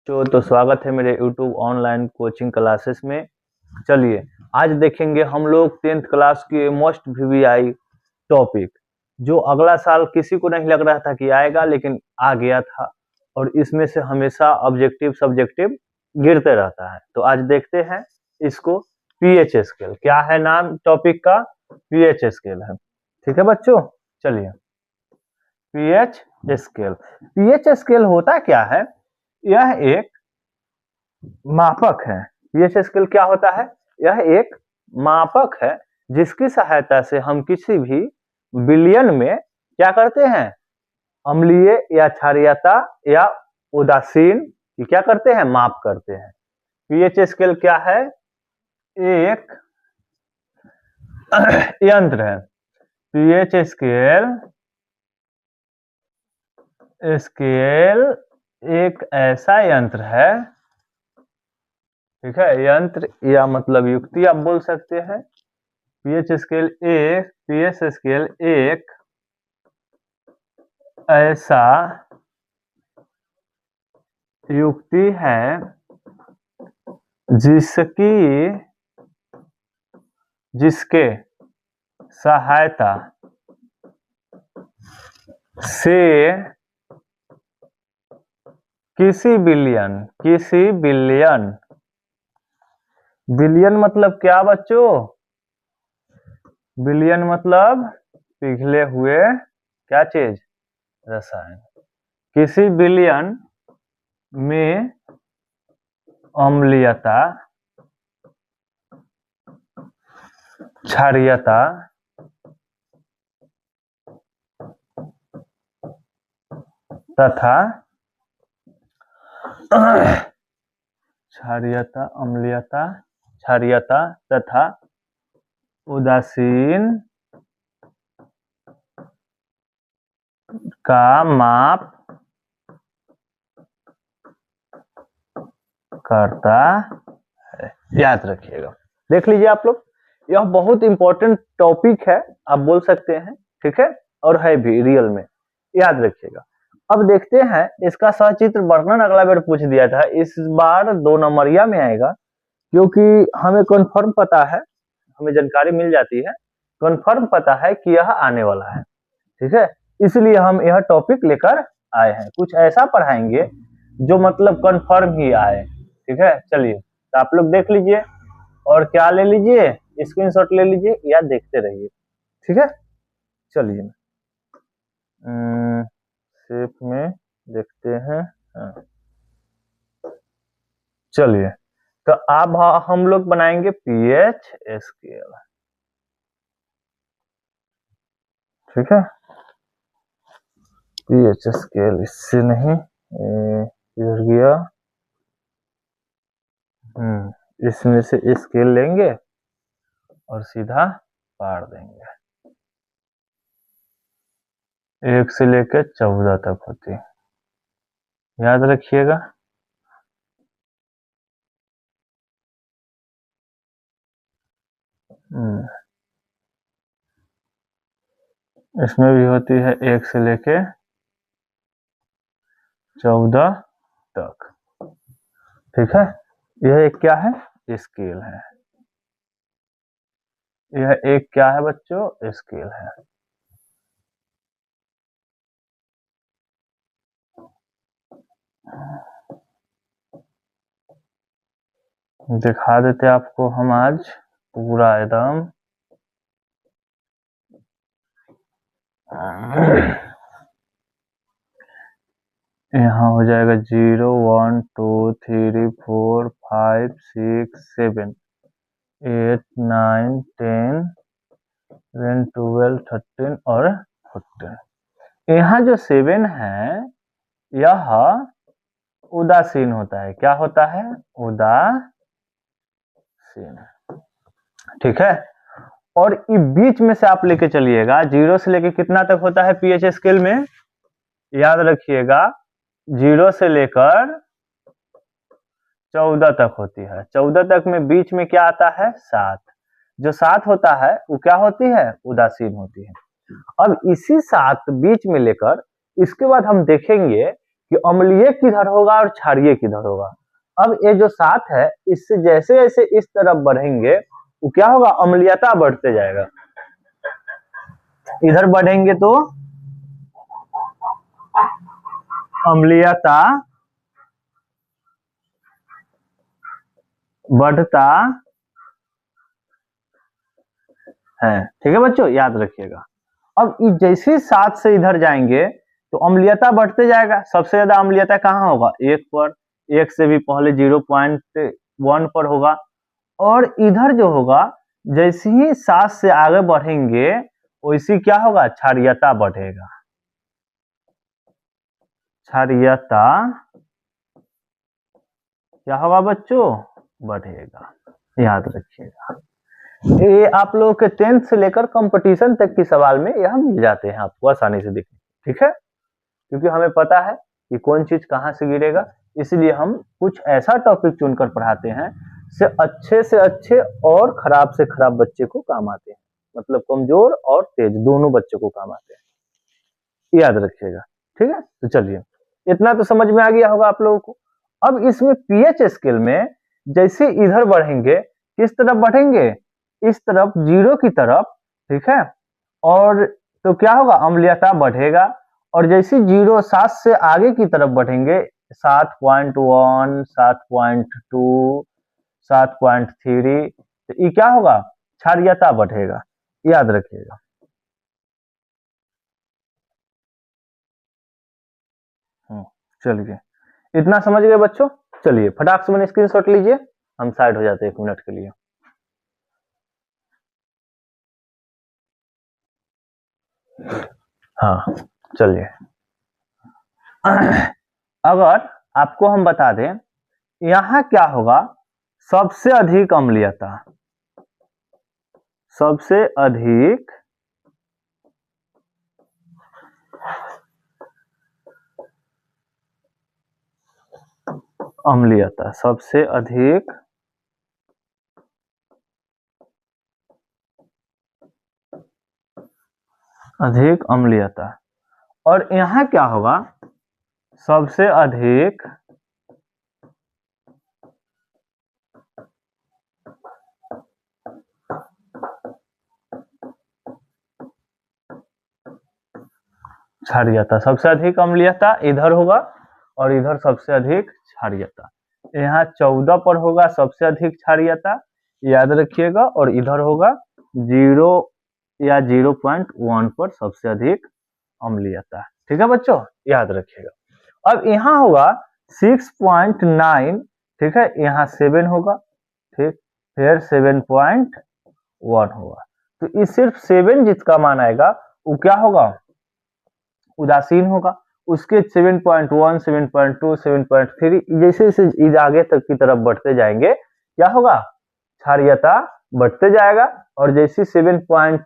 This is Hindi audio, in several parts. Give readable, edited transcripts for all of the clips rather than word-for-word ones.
तो स्वागत है मेरे YouTube ऑनलाइन कोचिंग क्लासेस में। चलिए आज देखेंगे हम लोग 10th क्लास के मोस्ट VVI टॉपिक, जो अगला साल किसी को नहीं लग रहा था कि आएगा, लेकिन आ गया था। और इसमें से हमेशा ऑब्जेक्टिव सब्जेक्टिव गिरते रहता है। तो आज देखते हैं इसको। पीएच स्केल क्या है, नाम टॉपिक का पीएच स्केल है। ठीक है बच्चों, चलिए पीएच स्केल। पीएच स्केल होता क्या है? यह एक मापक है। पीएच स्केल क्या होता है? यह एक मापक है जिसकी सहायता से हम किसी भी विलयन में क्या करते हैं, अम्लीय या क्षारीयता या उदासीन की क्या करते हैं, माप करते हैं। पीएच स्केल क्या है? एक यंत्र है। पीएच स्केल एक ऐसा यंत्र है, ठीक है, यंत्र या मतलब युक्ति आप बोल सकते हैं। पीएच स्केल एक ऐसा युक्ति है जिसके सहायता से किसी विलयन मतलब क्या बच्चों? विलयन मतलब पिघले हुए क्या चीज, रसायन। किसी विलयन में अम्लीयता, क्षारीयता तथा क्षारीयता तथा उदासीन का माप करता है। याद रखिएगा, देख लीजिए आप लोग, यह बहुत इंपॉर्टेंट टॉपिक है, आप बोल सकते हैं, ठीक है, और है भी रियल में। याद रखिएगा। अब देखते हैं इसका सचित्र वर्णन। अगला बार पूछ दिया था, इस बार 2 नंबरिया में आएगा, क्योंकि हमें कंफर्म पता है, हमें जानकारी मिल जाती है, कंफर्म पता है कि यह आने वाला है, ठीक है, इसलिए हम यह टॉपिक लेकर आए हैं। कुछ ऐसा पढ़ाएंगे जो मतलब कंफर्म ही आए, ठीक है। चलिए तो आप लोग देख लीजिए और क्या ले लीजिए, स्क्रीनशॉट ले लीजिए या देखते रहिए, ठीक है। चलिए शेप में देखते हैं। चलिए तो अब हम लोग बनाएंगे पीएच स्केल, ठीक है। पीएच स्केल इससे नहीं, इधर गया, इसमें से स्केल लेंगे और सीधा पार देंगे। 1 से लेकर 14 तक होती है, याद रखिएगा। इसमें भी होती है 1 से लेके 14 तक, ठीक है। यह एक क्या है, स्केल है। यह एक क्या है बच्चों, स्केल है। दिखा देते आपको हम आज पूरा एकदम। यहाँ हो जाएगा 0 1 2 3 4 5 6 7 8 9 10 11 12 13 और 14। यहाँ जो 7 है यह उदासीन होता है। क्या होता है? उदासीन, ठीक है। और बीच में से आप लेके चलिएगा, 0 से लेके कितना तक होता है पीएच स्केल में, याद रखिएगा 0 से लेकर 14 तक होती है। 14 तक में बीच में क्या आता है, 7। जो 7 होता है वो क्या होती है, उदासीन होती है। अब इसी 7 बीच में लेकर इसके बाद हम देखेंगे कि अम्लीय किधर होगा और क्षारीय किधर होगा। अब ये जो 7 है, इससे जैसे जैसे इस तरफ बढ़ेंगे वो क्या होगा, अम्लीयता बढ़ते जाएगा। इधर बढ़ेंगे तो अम्लीयता बढ़ता है। ठीक है बच्चों, याद रखिएगा। अब जैसे 7 से इधर जाएंगे तो अम्लीयता बढ़ते जाएगा। सबसे ज्यादा अम्लीयता कहाँ होगा, 1 पर, 1 से भी पहले 0.1 पर होगा। और इधर जो होगा, जैसे ही 7 से आगे बढ़ेंगे वैसे क्या होगा, क्षारीयता बढ़ेगा। क्षारीयता क्या होगा बच्चों, बढ़ेगा। याद रखिएगा, ये आप लोगों के 10th से लेकर कंपटीशन तक के सवाल में यह मिल जाते हैं आपको आसानी से देखने। ठीक है, क्योंकि हमें पता है कि कौन चीज कहाँ से गिरेगा, इसलिए हम कुछ ऐसा टॉपिक चुनकर पढ़ाते हैं से अच्छे और खराब से खराब बच्चे को काम आते हैं। मतलब कमजोर और तेज दोनों बच्चों को काम आते हैं। याद रखिएगा। ठीक है, तो चलिए, इतना तो समझ में आ गया होगा आप लोगों को। अब इसमें पीएच स्केल में जैसे इधर बढ़ेंगे, किस तरफ बढ़ेंगे, इस तरफ, 0 की तरफ। ठीक है, और तो क्या होगा, अम्लीयता बढ़ेगा। और जैसे 0 7 से आगे की तरफ बढ़ेंगे, 7.1 7.2 7.3, तो ये क्या होगा, क्षारीयता बढ़ेगा। याद रखिएगा। चलिए, इतना समझ गए बच्चों। चलिए फटाक से मैंने स्क्रीनशॉट लीजिए, हम साइड हो जाते हैं 1 मिनट के लिए। हाँ चलिए, अगर आपको हम बता दें यहाँ क्या होगा, सबसे अधिक अम्लीयता, सबसे अधिक अम्लीयता, सबसे अधिक अम्लीयता। और यहाँ क्या होगा, सबसे अधिक क्षारीयता। सबसे अधिक अम्लीयता इधर होगा और इधर सबसे अधिक क्षारीयता। यहाँ 14 पर होगा सबसे अधिक क्षारीयता, याद रखिएगा। और इधर होगा 0 या 0.1 पर सबसे अधिक अम्लीयता। ठीक है बच्चों, याद रखिएगा। अब यहाँ होगा 6.9, ठीक है, यहाँ 7 होगा, ठीक, फिर 7.1 होगा। तो इस सिर्फ 7 जिसका मान आएगा वो क्या होगा, उदासीन होगा। उसके 7.1 7.2 7.3 जैसे जैसे आगे तक की तरफ बढ़ते जाएंगे क्या होगा, क्षारीयता बढ़ते जाएगा। और जैसे 7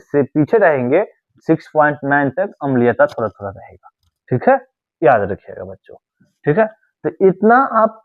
से पीछे रहेंगे 6.9 तक अम्लीयता थोड़ा थोड़ा रहेगा। ठीक है, याद रखिएगा बच्चों। ठीक है, तो इतना आप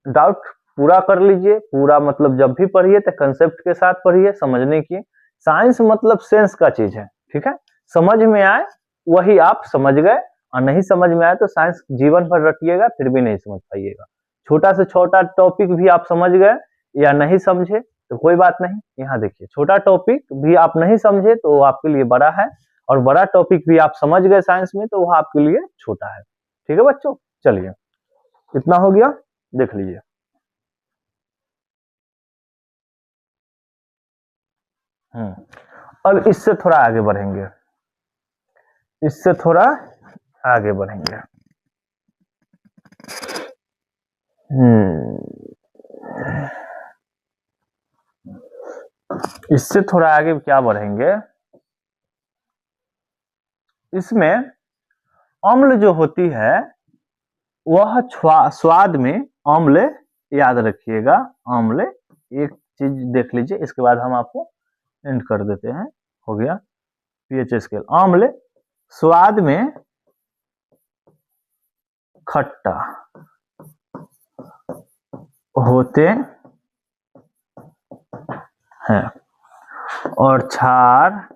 डाउट पूरा कर लीजिए। पूरा मतलब जब भी पढ़िए तो कंसेप्ट के साथ पढ़िए, समझने की। साइंस मतलब सेंस का चीज है। ठीक है, समझ में आए वही आप समझ गए, और नहीं समझ में आए तो साइंस जीवन भर रटिएगा फिर भी नहीं समझ पाइएगा। छोटा से छोटा टॉपिक भी आप समझ गए या नहीं समझे तो कोई बात नहीं। यहाँ देखिए, छोटा टॉपिक भी आप नहीं समझे तो वो आपके लिए बड़ा है, और बड़ा टॉपिक भी आप समझ गए साइंस में तो वो आपके लिए छोटा है। ठीक है बच्चों, चलिए इतना हो गया, देख लीजिए। अब इससे थोड़ा आगे बढ़ेंगे, इससे थोड़ा आगे बढ़ेंगे। इससे थोड़ा आगे क्या बढ़ेंगे, इसमें अम्ल जो होती है वह स्वाद में अम्ल, याद रखिएगा अम्ल। एक चीज देख लीजिए, इसके बाद हम आपको एंड कर देते हैं। हो गया पीएच स्केल। अम्ल स्वाद में खट्टा होते हैं और क्षार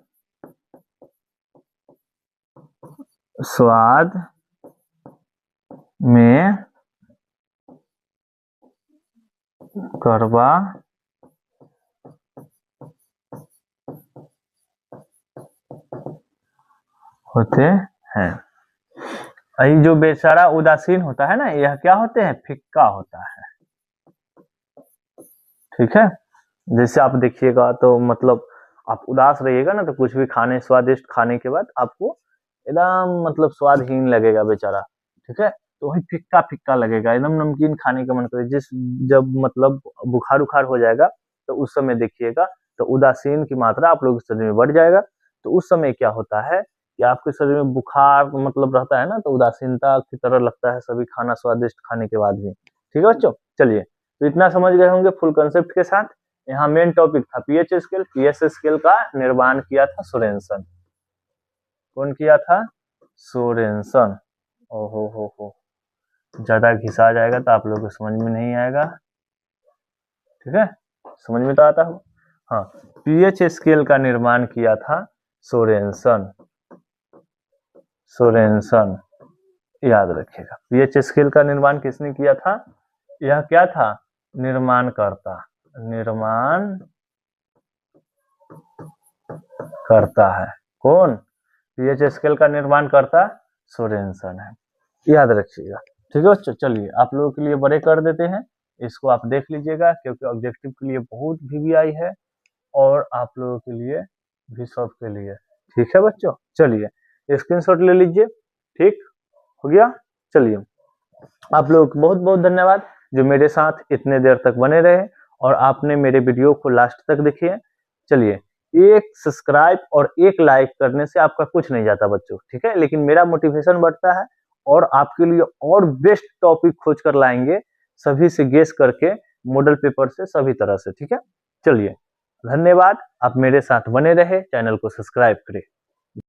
स्वाद में करवा होते हैं। ये जो बेचारा उदासीन होता है ना, यह क्या होते हैं, फिक्का होता है। ठीक है, जैसे आप देखिएगा तो मतलब आप उदास रहिएगा ना तो कुछ भी खाने, स्वादिष्ट खाने के बाद आपको एकदम मतलब स्वादहीन लगेगा बेचारा। ठीक है, तो वही फिक्का फिक्का लगेगा, एकदम नमकीन खाने का मन करे। जब मतलब बुखार उखार हो जाएगा तो उस समय देखिएगा तो उदासीन की मात्रा आप लोगों के शरीर में बढ़ जाएगा। तो उस समय क्या होता है कि आपके शरीर में बुखार मतलब रहता है ना, तो उदासीनता की तरह लगता है सभी खाना स्वादिष्ट खाने के बाद भी। ठीक है बच्चों, चलिए तो इतना समझ गए होंगे फुल कंसेप्ट के साथ। यहाँ मेन टॉपिक था पीएच स्केल। पीएच स्केल का निर्माण किया था सोरेनसन। कौन किया था, सोरेनसन। ओहो हो, ज्यादा घिसा जाएगा तो आप लोगों को समझ में नहीं आएगा। ठीक है, समझ में तो आता हो। हाँ, पीएच स्केल का निर्माण किया था सोरेनसन। सोरेनसन याद रखिएगा, पीएच स्केल का निर्माण किसने किया था, यह क्या था, निर्माण करता है। कौन, पीएच स्केल का निर्माण करता सोरेनसन है, याद रखिएगा। ठीक है बच्चों, चलिए आप लोगों के लिए बड़े कर देते हैं, इसको आप देख लीजिएगा क्योंकि ऑब्जेक्टिव के लिए बहुत वीवीआई है और आप लोगों के लिए भी सबके लिए। ठीक है बच्चों, चलिए स्क्रीनशॉट ले लीजिए। ठीक हो गया, चलिए आप लोग को बहुत बहुत धन्यवाद जो मेरे साथ इतने देर तक बने रहे और आपने मेरे वीडियो को लास्ट तक देखिए। चलिए, एक सब्सक्राइब और एक लाइक करने से आपका कुछ नहीं जाता बच्चों, ठीक है, लेकिन मेरा मोटिवेशन बढ़ता है और आपके लिए और बेस्ट टॉपिक खोज कर लाएंगे, सभी से गेस करके, मॉडल पेपर से, सभी तरह से। ठीक है, चलिए धन्यवाद, आप मेरे साथ बने रहे, चैनल को सब्सक्राइब करें।